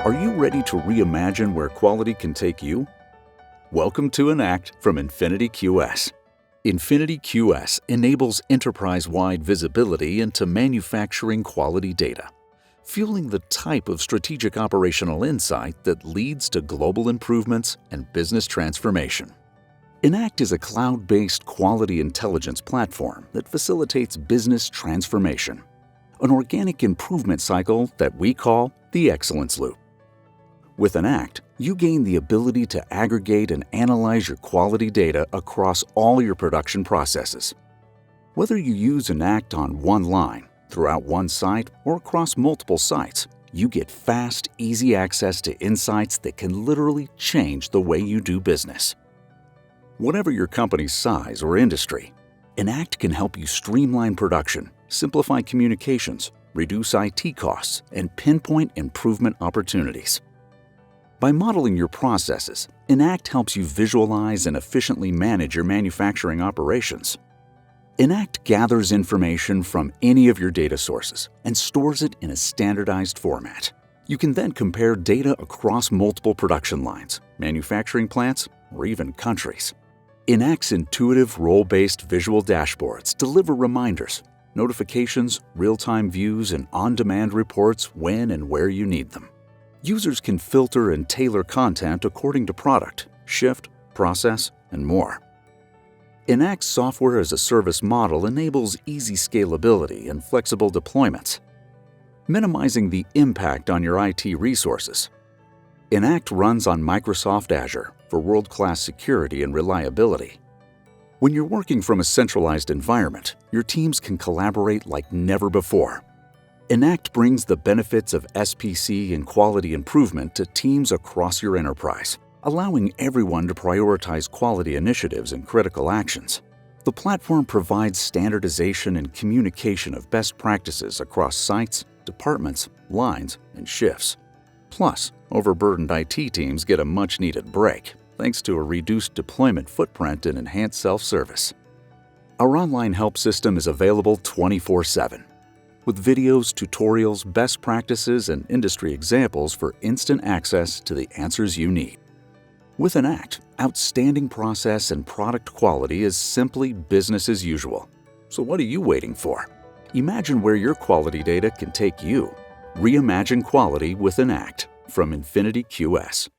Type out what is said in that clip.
Are you ready to reimagine where quality can take you? Welcome to Enact from InfinityQS. InfinityQS enables enterprise-wide visibility into manufacturing quality data, fueling the type of strategic operational insight that leads to global improvements and business transformation. Enact is a cloud-based quality intelligence platform that facilitates business transformation, an organic improvement cycle that we call the Excellence Loop. With Enact, you gain the ability to aggregate and analyze your quality data across all your production processes. Whether you use Enact on one line, throughout one site, or across multiple sites, you get fast, easy access to insights that can literally change the way you do business. Whatever your company's size or industry, Enact can help you streamline production, simplify communications, reduce IT costs, and pinpoint improvement opportunities. By modeling your processes, Enact helps you visualize and efficiently manage your manufacturing operations. Enact gathers information from any of your data sources and stores it in a standardized format. You can then compare data across multiple production lines, manufacturing plants, or even countries. Enact's intuitive role-based visual dashboards deliver reminders, notifications, real-time views, and on-demand reports when and where you need them. Users can filter and tailor content according to product, shift, process, and more. Enact's software-as-a-service model enables easy scalability and flexible deployments, minimizing the impact on your IT resources. Enact runs on Microsoft Azure for world-class security and reliability. When you're working from a centralized environment, your teams can collaborate like never before. Enact brings the benefits of SPC and quality improvement to teams across your enterprise, allowing everyone to prioritize quality initiatives and critical actions. The platform provides standardization and communication of best practices across sites, departments, lines, and shifts. Plus, overburdened IT teams get a much-needed break, thanks to a reduced deployment footprint and enhanced self-service. Our online help system is available 24/7. with videos, tutorials, best practices, and industry examples for instant access to the answers you need. With Enact, outstanding process and product quality is simply business as usual. So what are you waiting for? Imagine where your quality data can take you. Reimagine quality with Enact from InfinityQS.